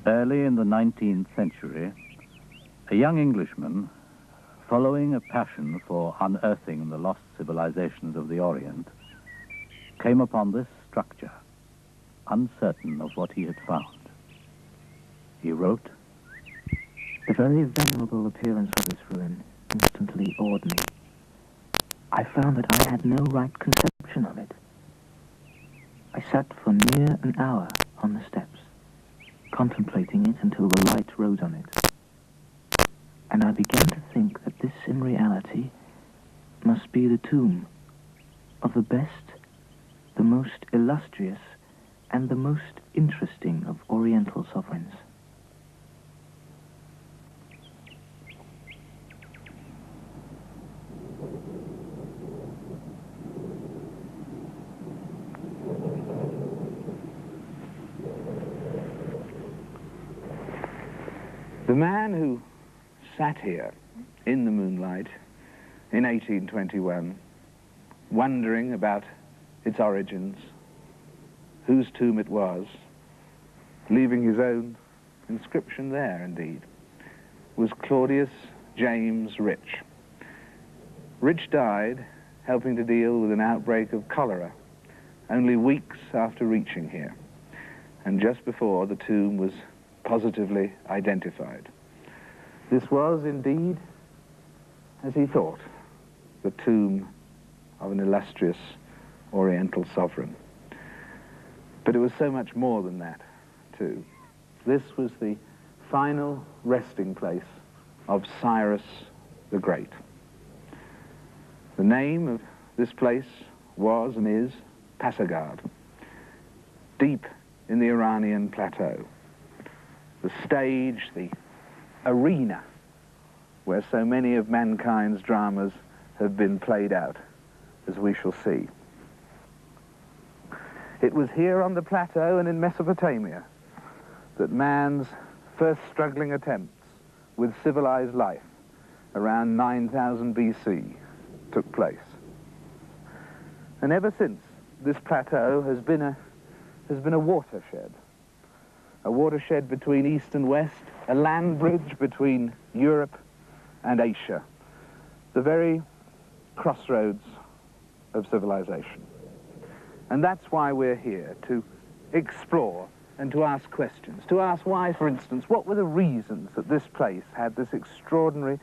Early in the 19th century, a young Englishman, following a passion for unearthing the lost civilizations of the Orient, came upon this structure, uncertain of what he had found. He wrote, "The very venerable appearance of this ruin instantly awed me. I found that I had no right conception of it. I sat for near an hour on the steps, contemplating it until the light rose on it. And I began to think that this in reality must be the tomb of the best, the most illustrious, and the most interesting of Oriental sovereigns. The man who sat here in the moonlight in 1821, wondering about its origins, whose tomb it was, leaving his own inscription there, indeed, was Claudius James Rich. Rich died helping to deal with an outbreak of cholera only weeks after reaching here, and just before the tomb was positively identified. This was indeed, as he thought, the tomb of an illustrious Oriental sovereign. But it was so much more than that, too. This was the final resting place of Cyrus the Great. The name of this place was and is Pasargad, deep in the Iranian plateau. The stage, the arena, where so many of mankind's dramas have been played out, as we shall see. It was here on the plateau and in Mesopotamia that man's first struggling attempts with civilized life around 9000 BC took place. And ever since, this plateau has been a watershed between East and West, a land bridge between Europe and Asia, the very crossroads of civilization. And that's why we're here, to explore and to ask questions, to ask why, for instance, what were the reasons that this place had this extraordinary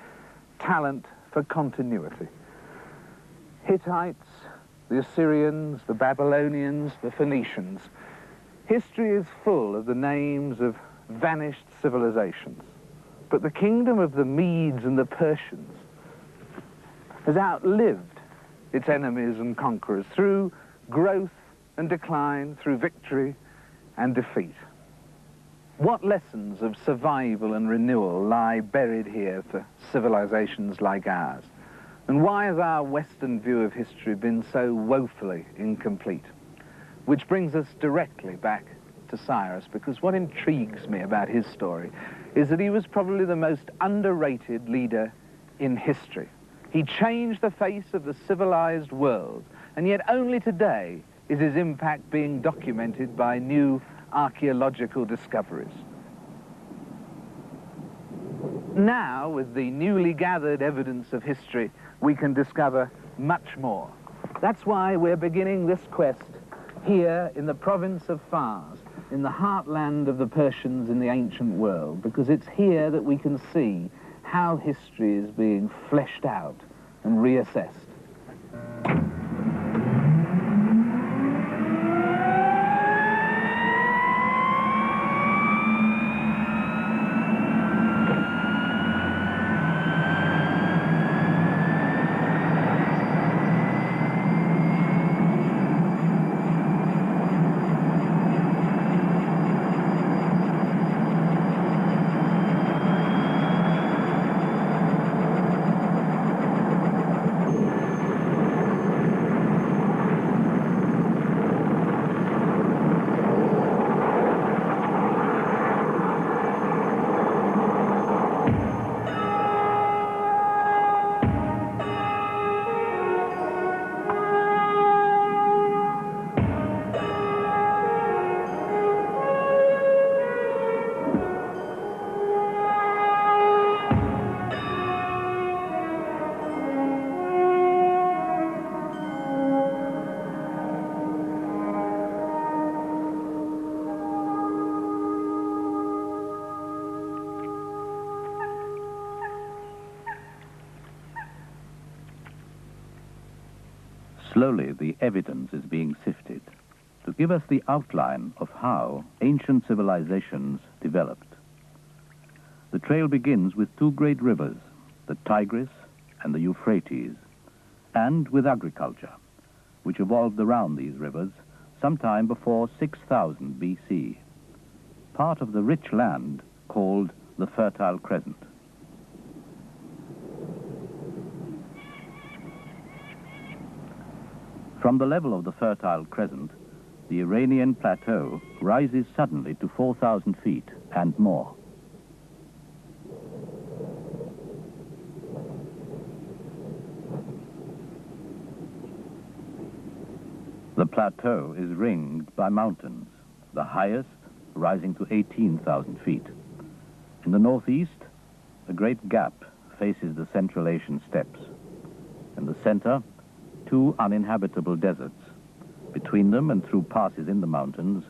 talent for continuity? Hittites, the Assyrians, the Babylonians, the Phoenicians. History is full of the names of vanished civilizations. But the kingdom of the Medes and the Persians has outlived its enemies and conquerors through growth and decline, through victory and defeat. What lessons of survival and renewal lie buried here for civilizations like ours? And why has our Western view of history been so woefully incomplete? Which brings us directly back to Cyrus, because what intrigues me about his story is that he was probably the most underrated leader in history. He changed the face of the civilized world, and yet only today is his impact being documented by new archaeological discoveries. Now, with the newly gathered evidence of history, we can discover much more. That's why we're beginning this quest here in the province of Fars, in the heartland of the Persians in the ancient world, because it's here that we can see how history is being fleshed out and reassessed. Slowly, the evidence is being sifted to give us the outline of how ancient civilizations developed. The trail begins with two great rivers, the Tigris and the Euphrates, and with agriculture, which evolved around these rivers sometime before 6000 BC, part of the rich land called the Fertile Crescent. From the level of the Fertile Crescent, the Iranian plateau rises suddenly to 4,000 feet and more. The plateau is ringed by mountains, the highest rising to 18,000 feet. In the northeast, a great gap faces the Central Asian steppes. In the center, two uninhabitable deserts. Between them and through passes in the mountains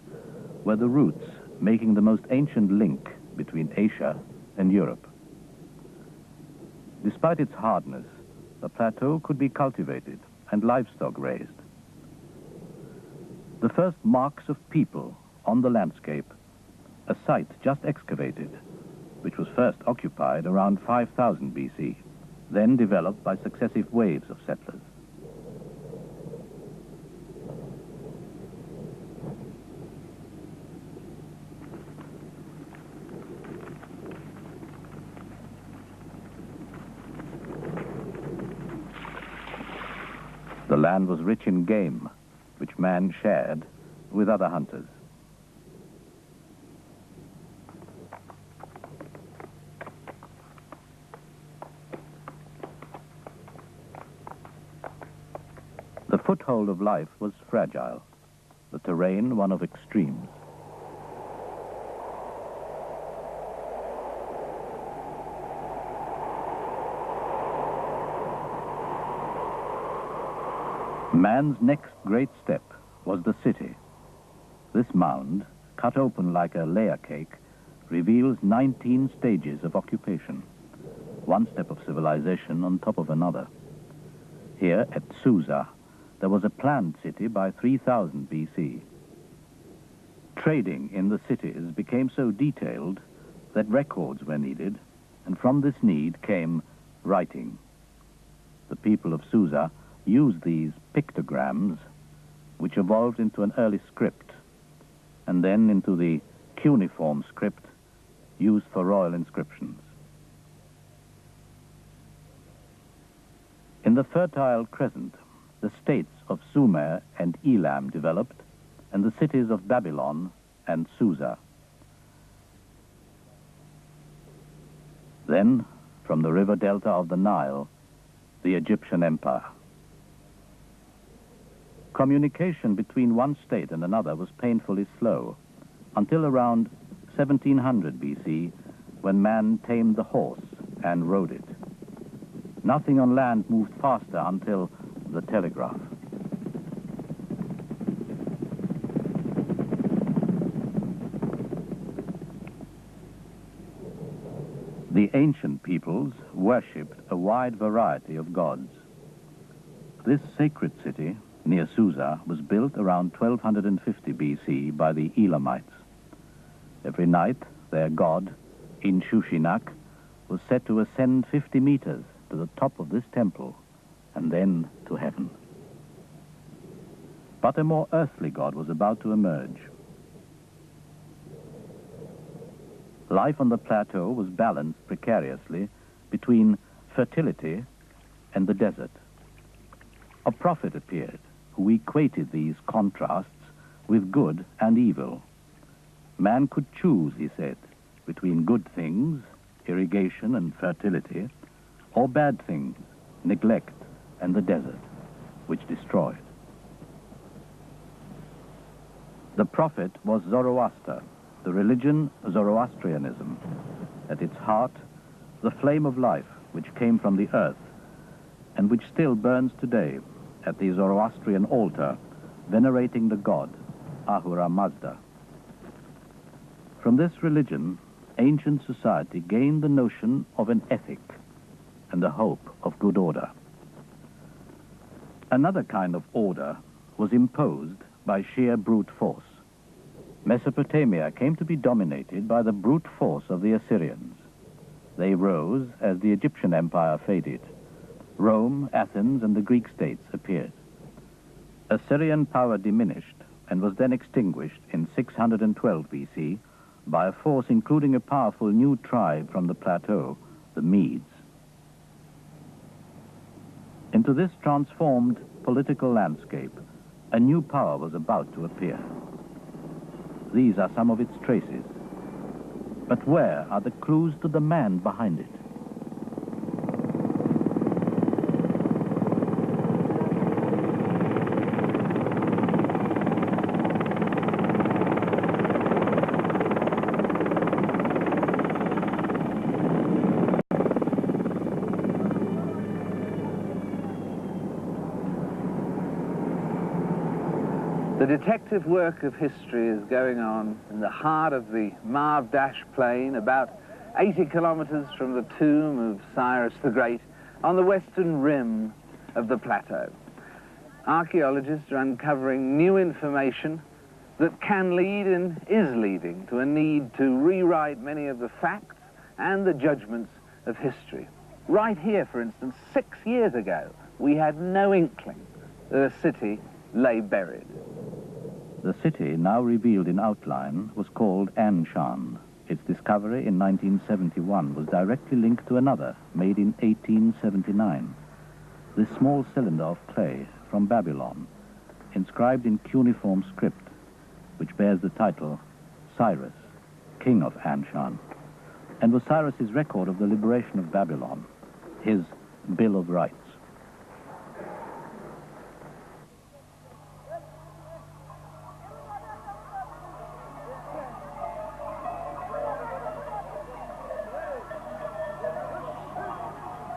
were the routes making the most ancient link between Asia and Europe. Despite its hardness, the plateau could be cultivated and livestock raised. The first marks of people on the landscape, a site just excavated, which was first occupied around 5000 BC, then developed by successive waves of settlers. The land was rich in game, which man shared with other hunters. The foothold of life was fragile, the terrain one of extremes. Man's next great step was the city. This mound, cut open like a layer cake, reveals 19 stages of occupation, one step of civilization on top of another. Here at Susa, there was a planned city by 3000 BC. Trading in the cities became so detailed that records were needed, and from this need came writing. The people of Susa used these pictograms, which evolved into an early script, and then into the cuneiform script used for royal inscriptions. In the Fertile Crescent, the states of Sumer and Elam developed, and the cities of Babylon and Susa. Then, from the river delta of the Nile, the Egyptian Empire. Communication between one state and another was painfully slow, until around 1700 BC, when man tamed the horse and rode it. Nothing on land moved faster until the telegraph. The ancient peoples worshipped a wide variety of gods. This sacred city, near Susa, was built around 1250 BC by the Elamites. Every night, their god, Inshushinak, was said to ascend 50 meters to the top of this temple and then to heaven. But a more earthly god was about to emerge. Life on the plateau was balanced precariously between fertility and the desert. A prophet appeared who equated these contrasts with good and evil. Man could choose, he said, between good things, irrigation and fertility, or bad things, neglect and the desert, which destroyed. The prophet was Zoroaster, the religion Zoroastrianism. At its heart, the flame of life which came from the earth and which still burns today at the Zoroastrian altar, venerating the god Ahura Mazda. From this religion, ancient society gained the notion of an ethic and the hope of good order. Another kind of order was imposed by sheer brute force. Mesopotamia came to be dominated by the brute force of the Assyrians. They rose as the Egyptian empire faded. Rome, Athens, and the Greek states appeared. Assyrian power diminished and was then extinguished in 612 BC by a force including a powerful new tribe from the plateau, the Medes. Into this transformed political landscape, a new power was about to appear. These are some of its traces. But where are the clues to the man behind it? The detective work of history is going on in the heart of the Marv Dash Plain, about 80 kilometers from the tomb of Cyrus the Great, on the western rim of the plateau. Archaeologists are uncovering new information that can lead and is leading to a need to rewrite many of the facts and the judgments of history. Right here, for instance, 6 years ago, we had no inkling that a city lay buried. The city, now revealed in outline, was called Anshan. Its discovery in 1971 was directly linked to another, made in 1879. This small cylinder of clay from Babylon, inscribed in cuneiform script, which bears the title Cyrus, King of Anshan, and was Cyrus's record of the liberation of Babylon, his Bill of Rights.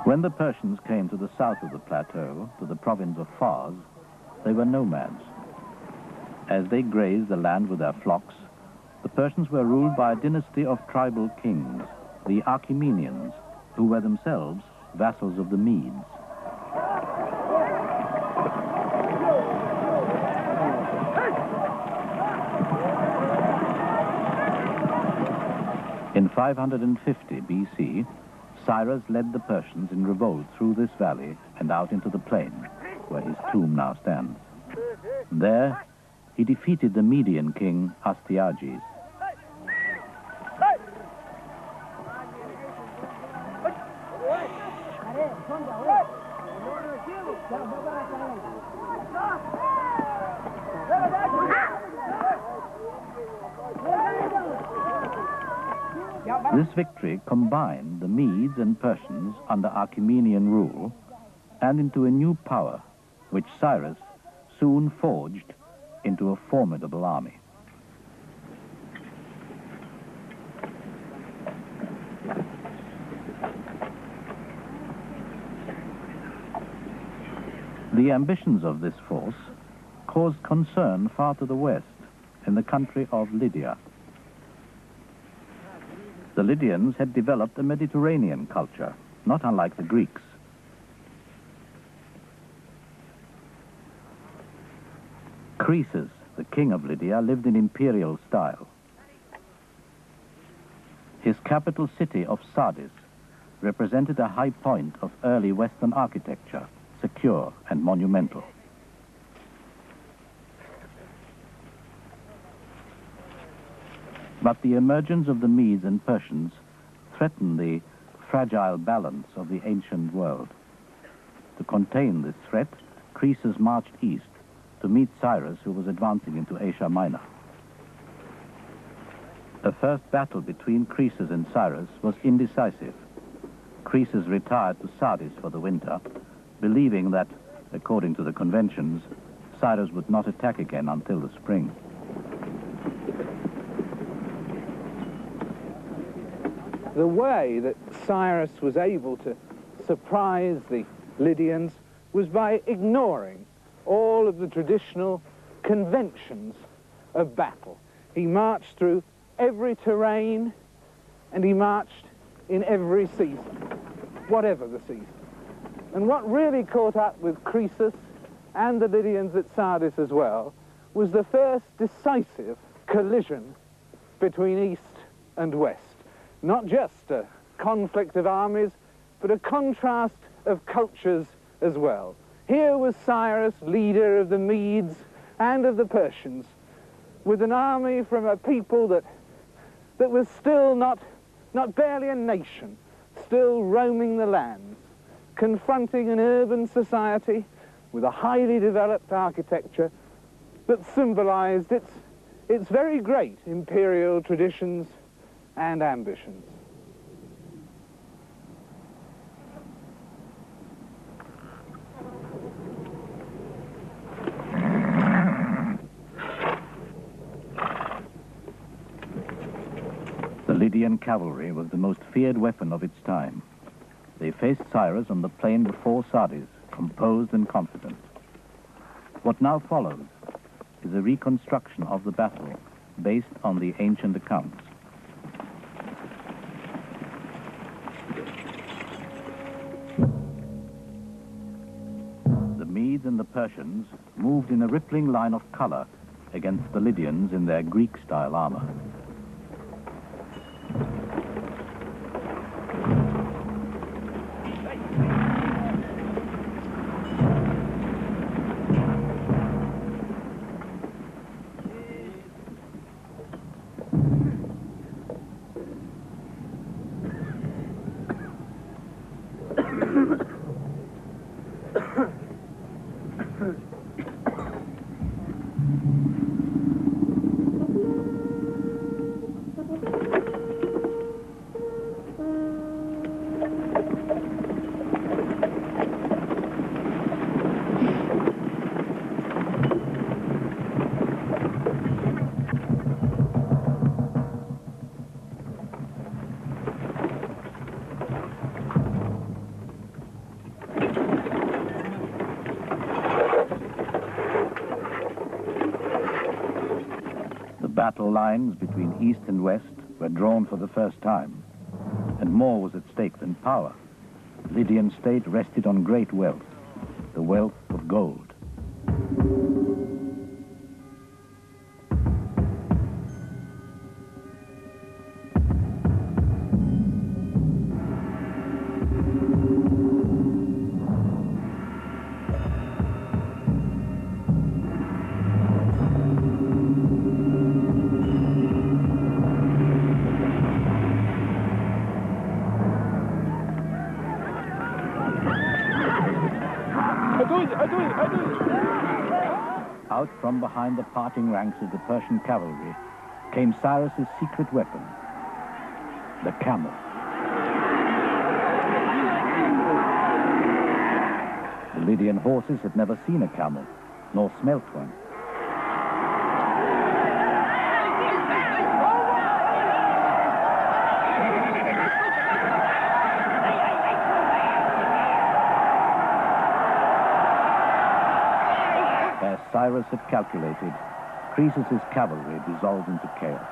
When the Persians came to the south of the plateau, to the province of Fars, they were nomads. As they grazed the land with their flocks, the Persians were ruled by a dynasty of tribal kings, the Achaemenians, who were themselves vassals of the Medes. In 550 BC, Cyrus led the Persians in revolt through this valley and out into the plain, where his tomb now stands. There, he defeated the Median king Astyages. This victory combined the Medes and Persians under Achaemenian rule and into a new power, which Cyrus soon forged into a formidable army. The ambitions of this force caused concern far to the west, in the country of Lydia. The Lydians had developed a Mediterranean culture, not unlike the Greeks. Croesus, the king of Lydia, lived in imperial style. His capital city of Sardis represented a high point of early Western architecture, secure and monumental. But the emergence of the Medes and Persians threatened the fragile balance of the ancient world. To contain this threat, Croesus marched east to meet Cyrus, who was advancing into Asia Minor. The first battle between Croesus and Cyrus was indecisive. Croesus retired to Sardis for the winter, believing that, according to the conventions, Cyrus would not attack again until the spring. The way that Cyrus was able to surprise the Lydians was by ignoring all of the traditional conventions of battle. He marched through every terrain and he marched in every season, whatever the season. And what really caught up with Croesus and the Lydians at Sardis as well, was the first decisive collision between East and West. Not just a conflict of armies, but a contrast of cultures as well. Here was Cyrus, leader of the Medes and of the Persians, with an army from a people that was still not barely a nation, still roaming the lands, confronting an urban society with a highly developed architecture that symbolized its very great imperial traditions and ambitions. The Lydian cavalry was the most feared weapon of its time. They faced Cyrus on the plain before Sardis, composed and confident. What now follows is a reconstruction of the battle based on the ancient accounts. The Medes and the Persians moved in a rippling line of color against the Lydians in their Greek-style armor. Battle lines between East and West were drawn for the first time, and more was at stake than power. The Lydian state rested on great wealth, the wealth of gold. Out from behind the parting ranks of the Persian cavalry came Cyrus's secret weapon, the camel. The Lydian horses had never seen a camel, nor smelt one. Cyrus had calculated, Croesus's cavalry dissolved into chaos.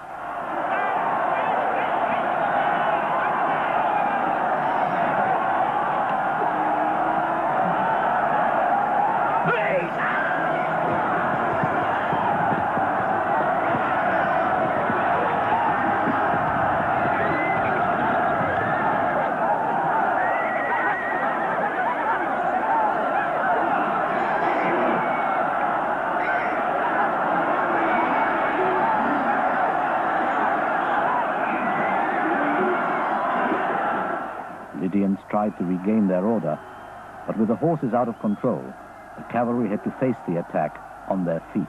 Lydians tried to regain their order, but with the horses out of control, the cavalry had to face the attack on their feet.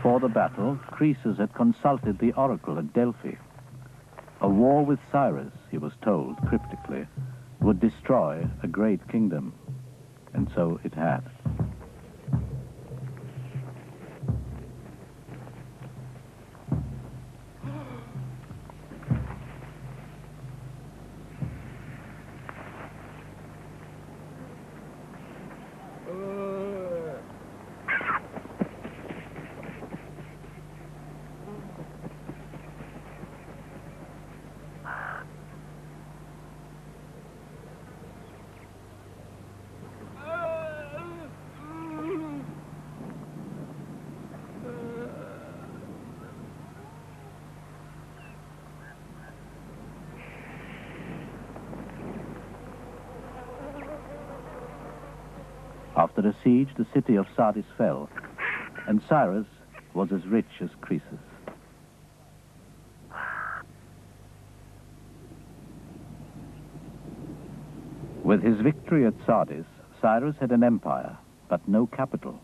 Before the battle, Croesus had consulted the oracle at Delphi. A war with Cyrus, he was told cryptically, would destroy a great kingdom. And so it had. After a siege, the city of Sardis fell, and Cyrus was as rich as Croesus. With his victory at Sardis, Cyrus had an empire, but no capital.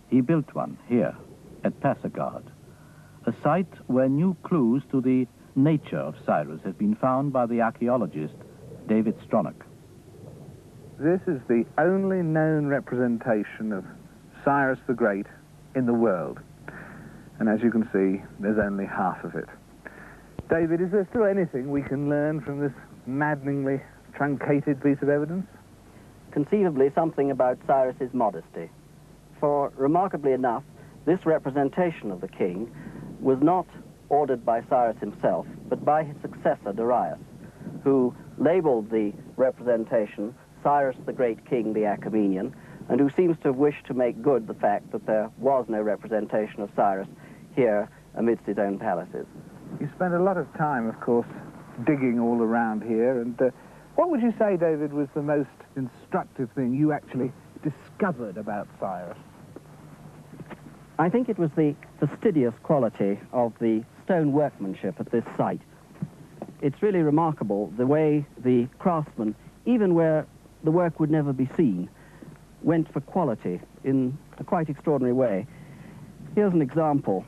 He built one here, at Pasargad, a site where new clues to the nature of Cyrus had been found by the archaeologist David Stronach. This is the only known representation of Cyrus the Great in the world. And as you can see, there's only half of it. David, is there still anything we can learn from this maddeningly truncated piece of evidence? Conceivably, something about Cyrus's modesty. For, remarkably enough, this representation of the king was not ordered by Cyrus himself, but by his successor, Darius, who labeled the representation Cyrus the Great King, the Achaemenian, and who seems to have wished to make good the fact that there was no representation of Cyrus here amidst his own palaces. You spent a lot of time, of course, digging all around here, and what would you say, David, was the most instructive thing you actually discovered about Cyrus? I think it was the fastidious quality of the stone workmanship at this site. It's really remarkable the way the craftsmen, even where the work would never be seen, went for quality in a quite extraordinary way. Here's an example.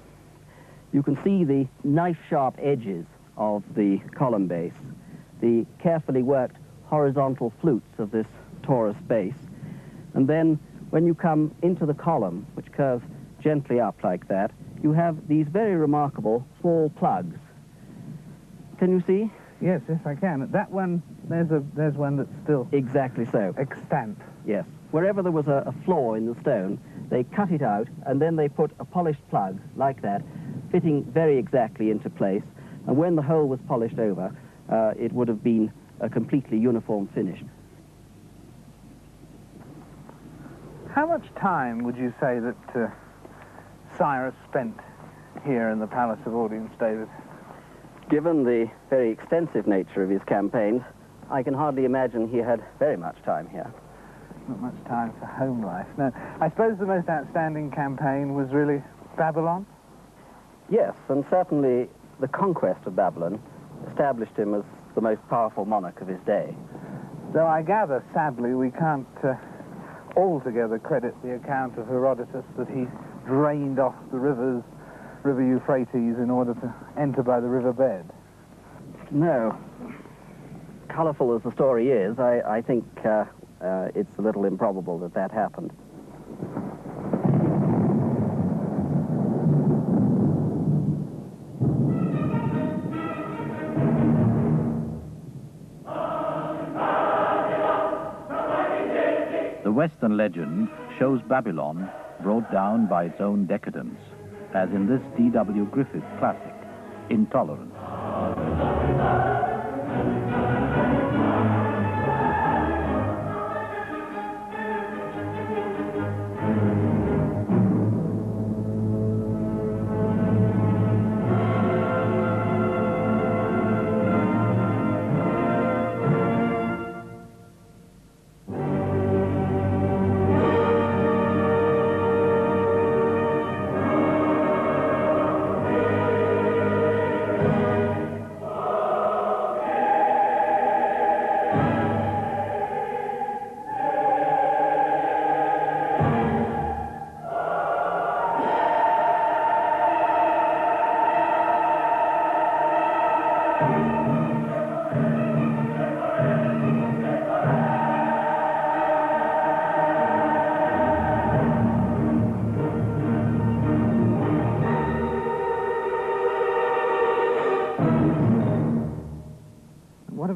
You can see the knife-sharp edges of the column base, the carefully worked horizontal flutes of this torus base, and then when you come into the column, which curves gently up like that, you have these very remarkable small plugs. Can you see? Yes, I can. That one, there's one that's still exactly so. Extant. Yes. Wherever there was a flaw in the stone, they cut it out, and then they put a polished plug, like that, fitting very exactly into place, and when the hole was polished over, it would have been a completely uniform finish. How much time would you say that Cyrus spent here in the Palace of Audience, David? Given the very extensive nature of his campaigns, I can hardly imagine he had very much time here. Not much time for home life. No, I suppose the most outstanding campaign was really Babylon? Yes, and certainly the conquest of Babylon established him as the most powerful monarch of his day. Though I gather, sadly, we can't altogether credit the account of Herodotus that he drained off the River Euphrates in order to enter by the riverbed. No. Colourful as the story is, I think it's a little improbable that that happened. The Western legend shows Babylon brought down by its own decadence, as in this D.W. Griffith classic, Intolerance.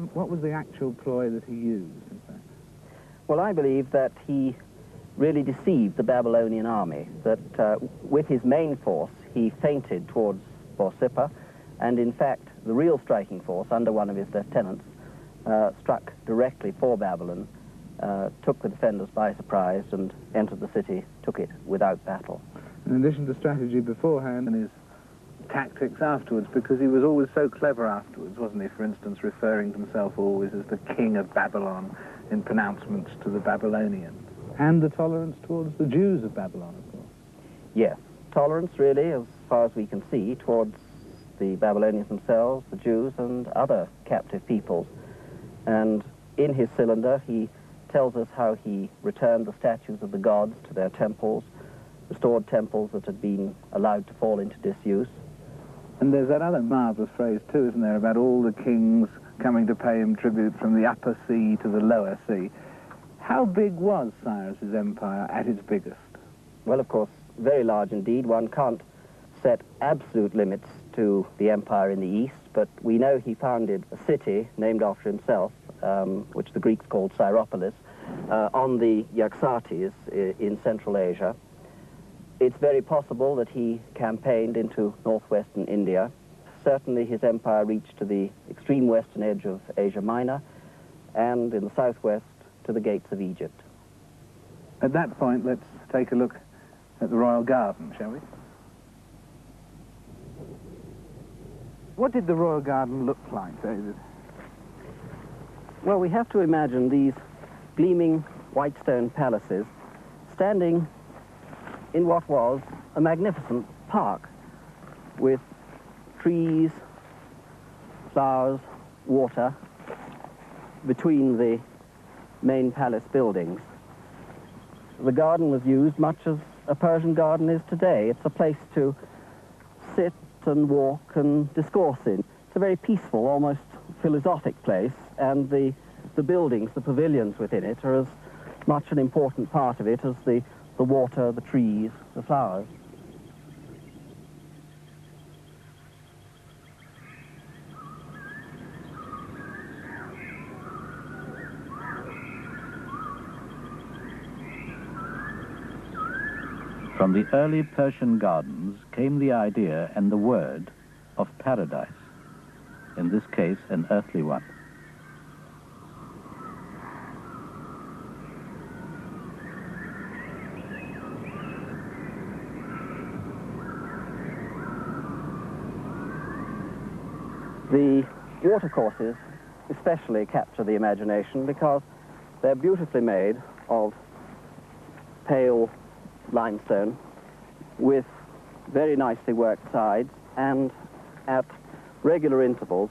what was the actual ploy that he used, in fact? Well, I believe that he really deceived the Babylonian army, that with his main force he feinted towards Borsippa, and in fact the real striking force, under one of his lieutenants, struck directly for Babylon, took the defenders by surprise and entered the city, took it without battle. In addition to strategy beforehand and his tactics afterwards, because he was always so clever afterwards, wasn't he? For instance, referring to himself always as the king of Babylon in pronouncements to the Babylonians. And the tolerance towards the Jews of Babylon, of course. Yes, tolerance really, as far as we can see, towards the Babylonians themselves, the Jews and other captive peoples. And in his cylinder he tells us how he returned the statues of the gods to their temples, restored temples that had been allowed to fall into disuse. And there's that other marvellous phrase too, isn't there, about all the kings coming to pay him tribute from the upper sea to the lower sea. How big was Cyrus's empire at its biggest? Well, of course, very large indeed. One can't set absolute limits to the empire in the east, but we know he founded a city named after himself, which the Greeks called Syropolis, on the Yaxartes in Central Asia. It's very possible that he campaigned into northwestern India. Certainly his empire reached to the extreme western edge of Asia Minor, and in the southwest to the gates of Egypt. At that point, let's take a look at the royal garden, shall we? What did the royal garden look like, David? Well, we have to imagine these gleaming white stone palaces standing in what was a magnificent park with trees, flowers, water between the main palace buildings. The garden was used much as a Persian garden is today. It's a place to sit and walk and discourse in. It's a very peaceful, almost philosophic place, and the buildings, the pavilions within it, are as much an important part of it as the water, the trees, the flowers. From the early Persian gardens came the idea and the word of paradise, in this case an earthly one. The watercourses especially capture the imagination because they're beautifully made of pale limestone with very nicely worked sides, and at regular intervals,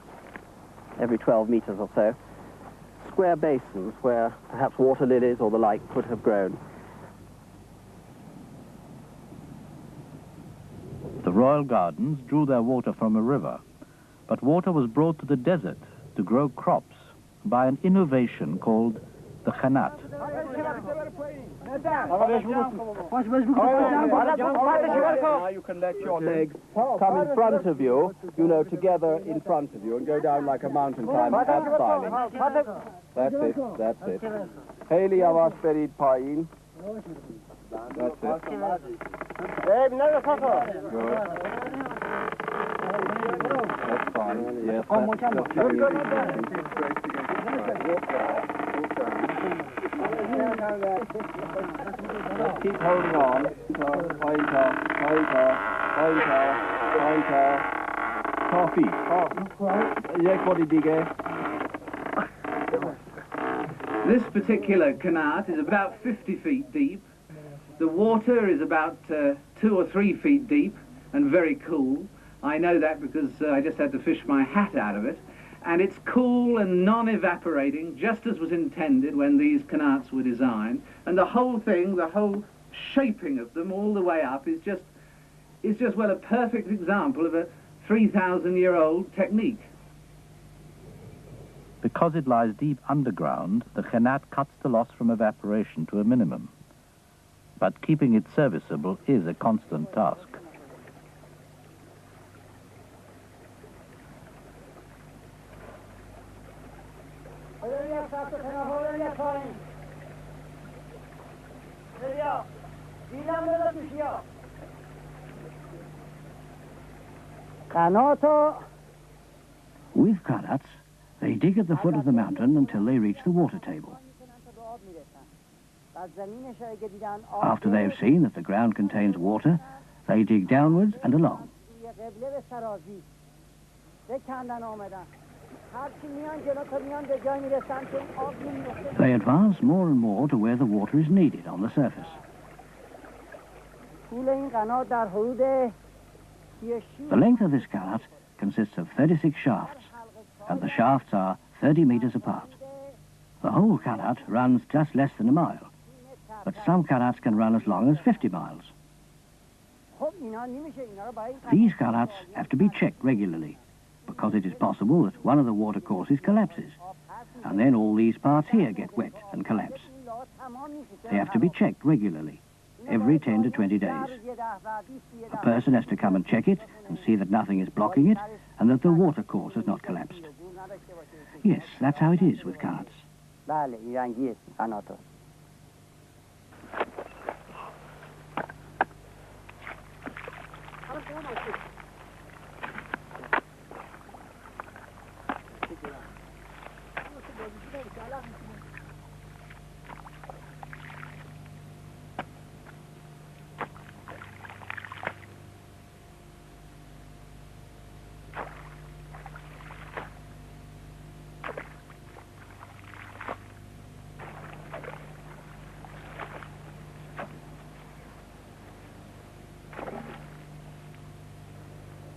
every 12 meters or so, square basins where perhaps water lilies or the like could have grown. The royal gardens drew their water from a river, but water was brought to the desert to grow crops by an innovation called the khanat. Now you can let your legs come in front of you, together in front of you, and go down like a mountain climber, abseiling. That's it, that's it. Haley yavaş verin payın. That's it. Good. That's fine. Yes, let's keep holding on. Coffee. This particular khanat is about 50 feet deep. The water is about 2 or 3 feet deep and very cool. I know that because I just had to fish my hat out of it. And it's cool and non-evaporating, just as was intended when these khanats were designed. And the whole thing, the whole shaping of them all the way up is just well, a perfect example of a 3,000-year-old technique. Because it lies deep underground, the khanat cuts the loss from evaporation to a minimum. But keeping it serviceable is a constant task. With Karats, they dig at the foot of the mountain until they reach the water table. After they have seen that the ground contains water, they dig downwards and along. They advance more and more to where the water is needed on the surface. The length of this Karat consists of 36 shafts, and the shafts are 30 meters apart. The whole Karat runs just less than a mile, but some Karats can run as long as 50 miles. These Karats have to be checked regularly, because it is possible that one of the water courses collapses, and then all these parts here get wet and collapse. They have to be checked regularly, every 10 to 20 days. A person has to come and check it and see that nothing is blocking it and that the water course has not collapsed. Yes, that's how it is with Karats.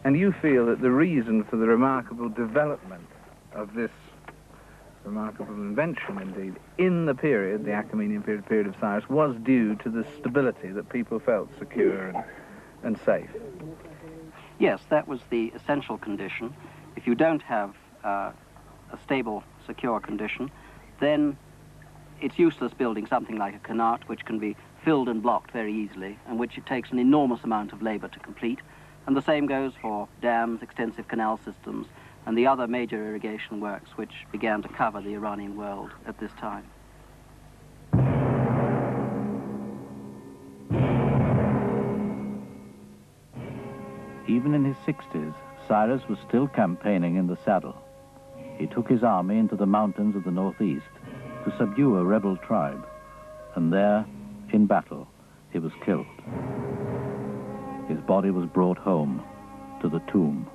And you feel that the reason for the remarkable development of this remarkable invention, indeed, in the period, the Achaemenian period of Cyrus, was due to the stability that people felt secure and safe. Yes, that was the essential condition. If you don't have a stable, secure condition, then it's useless building something like a qanat, which can be filled and blocked very easily, and which it takes an enormous amount of labor to complete. And the same goes for dams, extensive canal systems, and the other major irrigation works which began to cover the Iranian world at this time. Even in his 60s, Cyrus was still campaigning in the saddle. He took his army into the mountains of the northeast to subdue a rebel tribe, and there, in battle, he was killed. His body was brought home to the tomb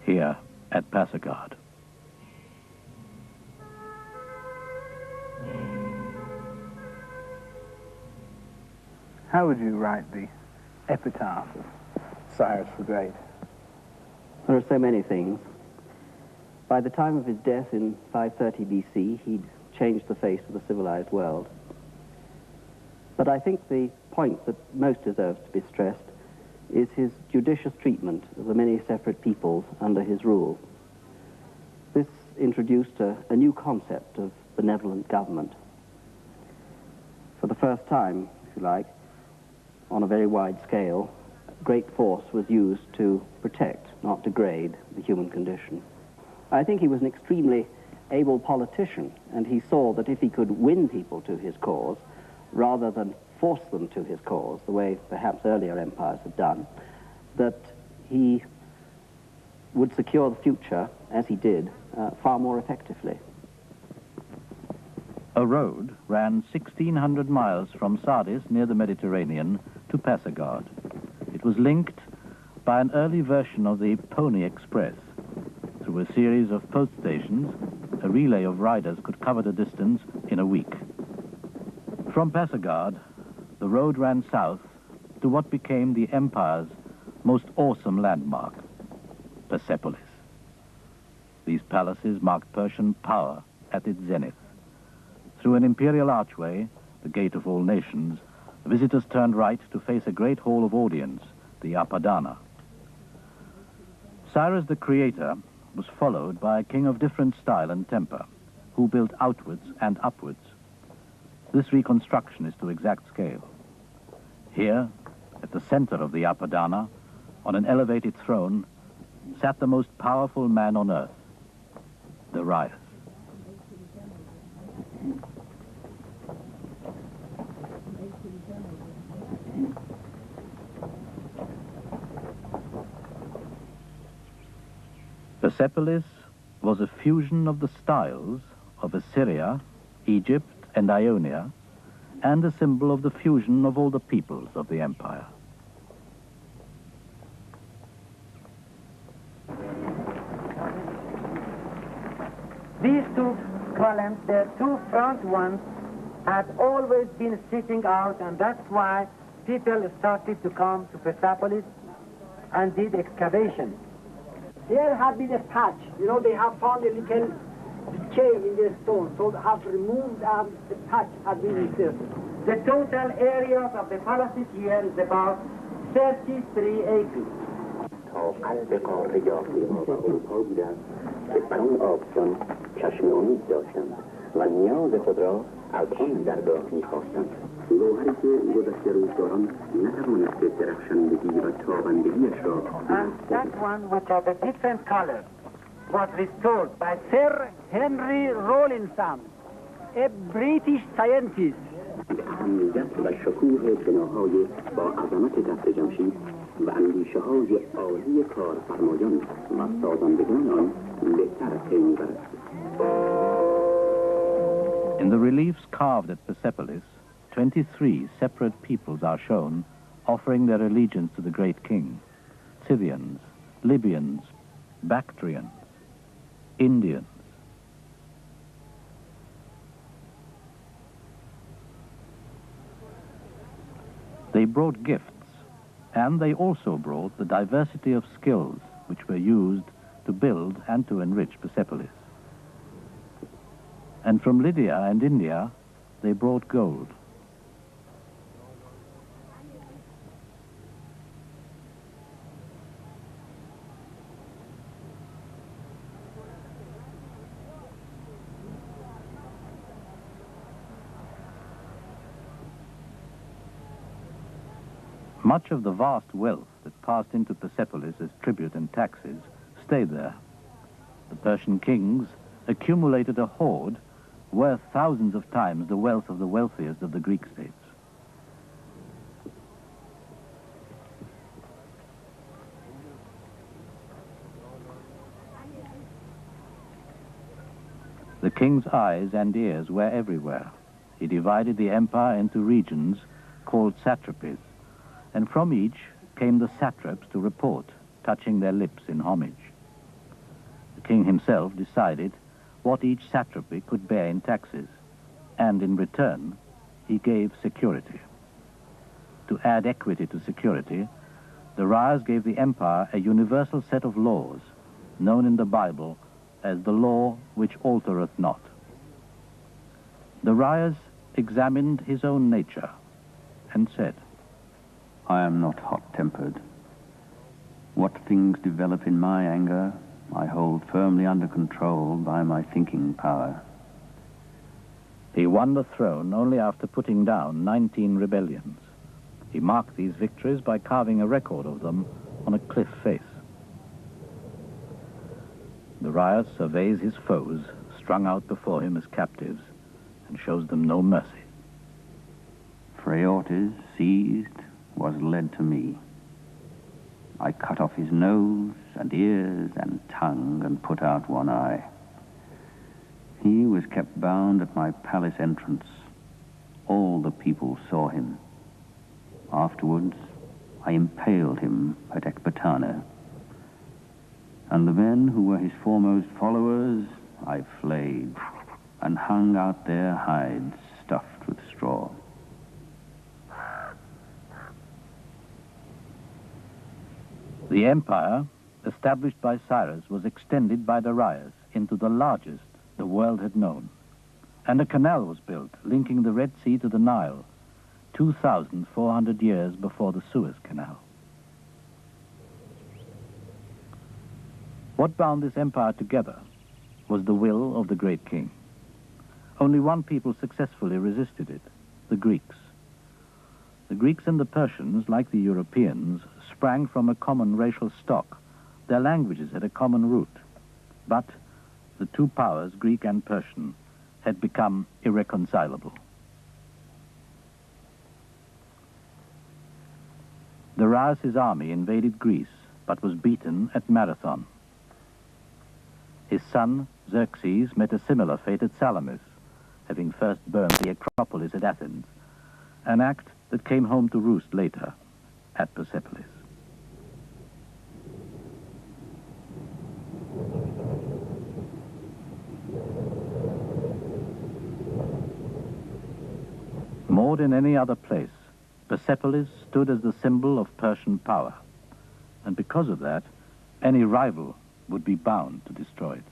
here at Pasargad. How would you write the epitaph of Cyrus the Great? There are so many things. By the time of his death in 530 BC, he'd changed the face of the civilized world. But I think the point that most deserves to be stressed is his judicious treatment of the many separate peoples under his rule. This introduced a new concept of benevolent government. For the first time, if you like, on a very wide scale, great force was used to protect, not degrade, the human condition. I think he was an extremely able politician, and he saw that if he could win people to his cause, rather than force them to his cause, the way perhaps earlier empires had done, that he would secure the future, as he did, far more effectively. A road ran 1,600 miles from Sardis, near the Mediterranean, to Pasargad. It was linked by an early version of the Pony Express. Through a series of post stations, a relay of riders could cover the distance in a week. From Pasargad, the road ran south to what became the empire's most awesome landmark, Persepolis. These palaces marked Persian power at its zenith. Through an imperial archway, the gate of all nations, visitors turned right to face a great hall of audience, the Apadana. Cyrus the Creator was followed by a king of different style and temper, who built outwards and upwards. This reconstruction is to exact scale. Here, at the center of the Apadana, on an elevated throne, sat the most powerful man on earth, Darius. Persepolis was a fusion of the styles of Assyria, Egypt, and Ionia, and a symbol of the fusion of all the peoples of the empire. These two columns, the two front ones, had always been sticking out, and that's why people started to come to Persepolis and did excavation. There had been a patch. You know, they have found a little decay in the stone, so they have removed the patch had been inserted. The total area of the palaces here is about 33 acres. تا قلب قاره یافریقا و اروپا بودند که بر آن آبستان چشم امید داشتند و نیاز خود را از آن درگاه می‌خواستند. گوهری که گذشته روزگاران نتوانسته درخشندگی و تابندگیش را. And that one, which has a different color, was restored by Sir Henry Rawlinson, a British scientist. اهمیت و شکوه بناهای با عظمت تخت جمشید و اندیشه‌های عالی کارفرمایان و سازندگان آن بهتر پی می‌برد. In the reliefs carved at Persepolis, 23 separate peoples are shown offering their allegiance to the great king: Scythians, Libyans, Bactrians, Indians. They brought gifts, and they also brought the diversity of skills which were used to build and to enrich Persepolis. And from Lydia and India, they brought gold. Much of the vast wealth that passed into Persepolis as tribute and taxes stayed there. The Persian kings accumulated a hoard worth thousands of times the wealth of the wealthiest of the Greek states. The king's eyes and ears were everywhere. He divided the empire into regions called satrapies, and from each came the satraps to report, touching their lips in homage. The king himself decided what each satrapy could bear in taxes, and in return, he gave security. To add equity to security, the Rayas gave the empire a universal set of laws, known in the Bible as the law which altereth not. The Rayas examined his own nature and said, I am not hot-tempered. What things develop in my anger, I hold firmly under control by my thinking power. He won the throne only after putting down 19 rebellions. He marked these victories by carving a record of them on a cliff face. The Raya surveys his foes strung out before him as captives and shows them no mercy. Phraortes, seized, was led to me. I cut off his nose and ears and tongue and put out one eye. He was kept bound at my palace entrance. All the people saw him. Afterwards, I impaled him at Ecbatana. And the men who were his foremost followers, I flayed and hung out their hides stuffed with straw. The empire, established by Cyrus, was extended by Darius into the largest the world had known. And a canal was built, linking the Red Sea to the Nile, 2,400 years before the Suez Canal. What bound this empire together was the will of the great king. Only one people successfully resisted it, the Greeks. The Greeks and the Persians, like the Europeans, sprang from a common racial stock. Their languages had a common root. But the two powers, Greek and Persian, had become irreconcilable. Darius' army invaded Greece, but was beaten at Marathon. His son, Xerxes, met a similar fate at Salamis, having first burned the Acropolis at Athens, an act that came home to roost later at Persepolis. More than any other place, Persepolis stood as the symbol of Persian power, and because of that, any rival would be bound to destroy it.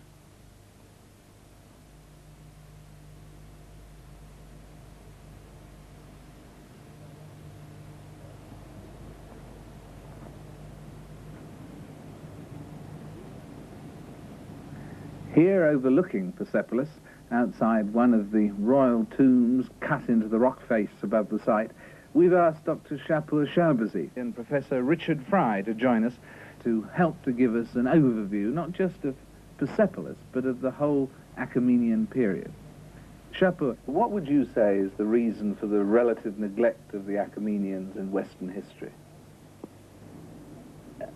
Here, overlooking Persepolis, outside one of the royal tombs cut into the rock face above the site, we've asked Dr. Shapur Shahbazi and Professor Richard Fry to join us to help to give us an overview, not just of Persepolis, but of the whole Achaemenian period. Shapur, what would you say is the reason for the relative neglect of the Achaemenians in Western history?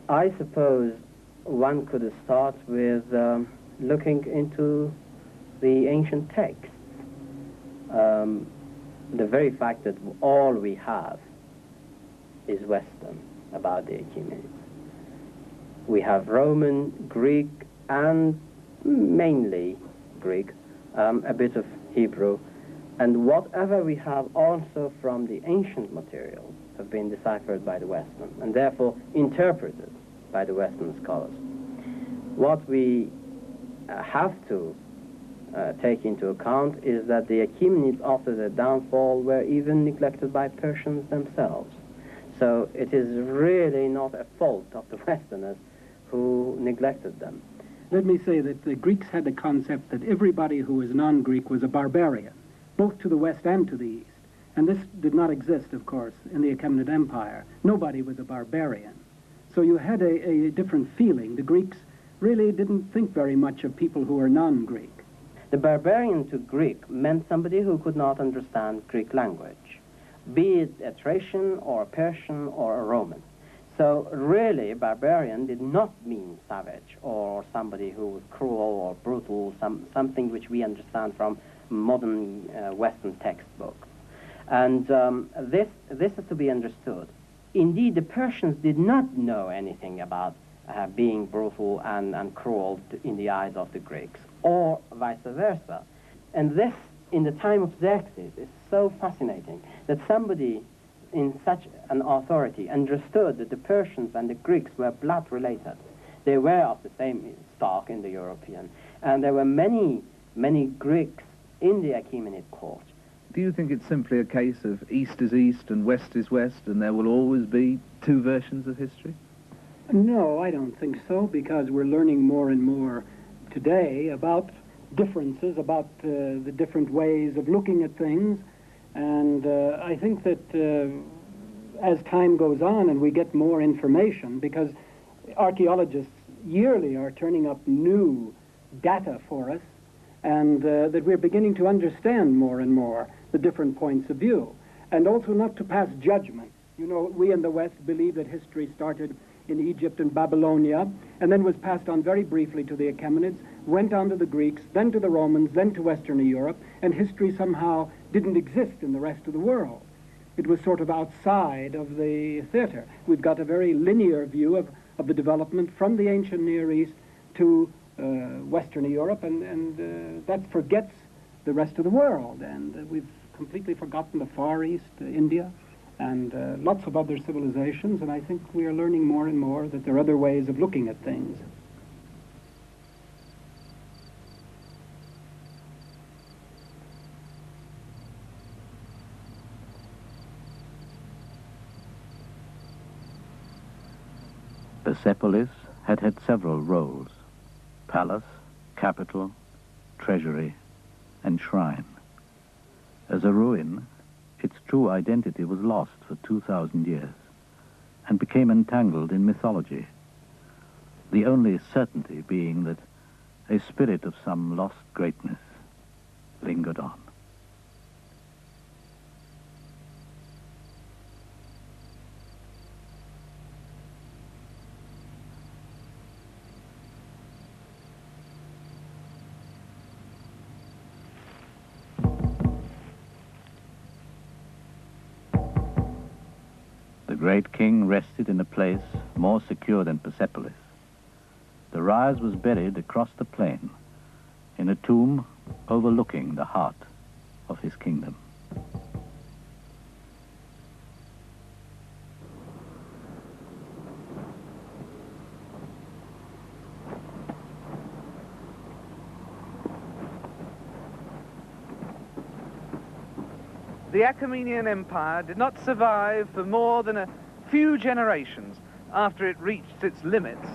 I suppose one could start with looking into the ancient texts. The very fact that all we have is Western about the Achaemenids. We have Roman, Greek, and mainly Greek, a bit of Hebrew, and whatever we have also from the ancient materials have been deciphered by the Western, and therefore interpreted by the Western scholars. What we have to take into account is that the Achaemenids, after their downfall, were even neglected by Persians themselves. So it is really not a fault of the Westerners who neglected them. Let me say that the Greeks had the concept that everybody who was non-Greek was a barbarian, both to the west and to the east. And this did not exist, of course, in the Achaemenid Empire. Nobody was a barbarian. So you had a different feeling. The Greeks really didn't think very much of people who were non-Greek. The barbarian to Greek meant somebody who could not understand Greek language, be it a Thracian or a Persian or a Roman. So really, barbarian did not mean savage or somebody who was cruel or brutal, something which we understand from modern Western textbooks. And this is to be understood. Indeed, the Persians did not know anything about being brutal and cruel in the eyes of the Greeks, or vice versa. And this, in the time of Xerxes, is so fascinating that somebody in such an authority understood that the Persians and the Greeks were blood related. They were of the same stock in the European, and there were many, many Greeks in the Achaemenid court. Do you think it's simply a case of East is East and West is West, and there will always be two versions of history? No, I don't think so, because we're learning more and more today about differences, about the different ways of looking at things. And I think that as time goes on and we get more information, because archaeologists yearly are turning up new data for us, and that we're beginning to understand more and more the different points of view, and also not to pass judgment. You know, we in the West believe that history started in Egypt and Babylonia, and then was passed on very briefly to the Achaemenids, went on to the Greeks, then to the Romans, then to Western Europe, and history somehow didn't exist in the rest of the world. It was sort of outside of the theater. We've got a very linear view of the development from the ancient Near East to Western Europe, and that forgets the rest of the world. And we've completely forgotten the Far East, India, and lots of other civilizations, and I think we are learning more and more that there are other ways of looking at things. Persepolis had had several roles: palace, capital, treasury, and shrine. As a ruin, its true identity was lost for 2,000 years and became entangled in mythology, the only certainty being that a spirit of some lost greatness lingered on. the great king rested in a place more secure than Persepolis. Darius was buried across the plain in a tomb overlooking the heart of his kingdom. The Achaemenian Empire did not survive for more than a few generations after it reached its limits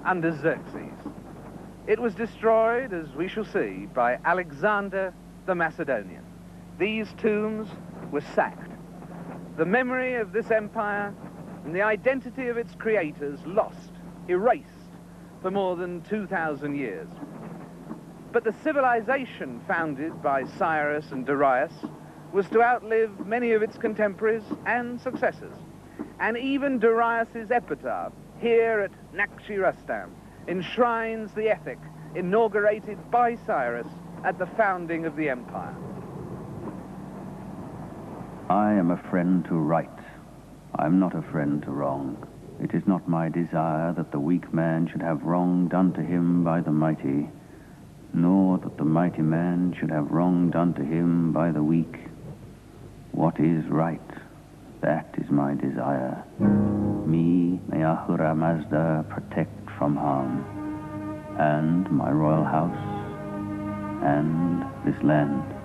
under Xerxes. It was destroyed, as we shall see, by Alexander the Macedonian. These tombs were sacked. The memory of this empire and the identity of its creators lost, erased for more than 2,000 years. But the civilization founded by Cyrus and Darius was to outlive many of its contemporaries and successors. And even Darius's epitaph here at Nakhchi-Rustam enshrines the ethic inaugurated by Cyrus at the founding of the empire. I am a friend to right. I am not a friend to wrong. It is not my desire that the weak man should have wrong done to him by the mighty, nor that the mighty man should have wrong done to him by the weak. What is right, that is my desire. Me may Ahura Mazda protect from harm, and my royal house, and this land.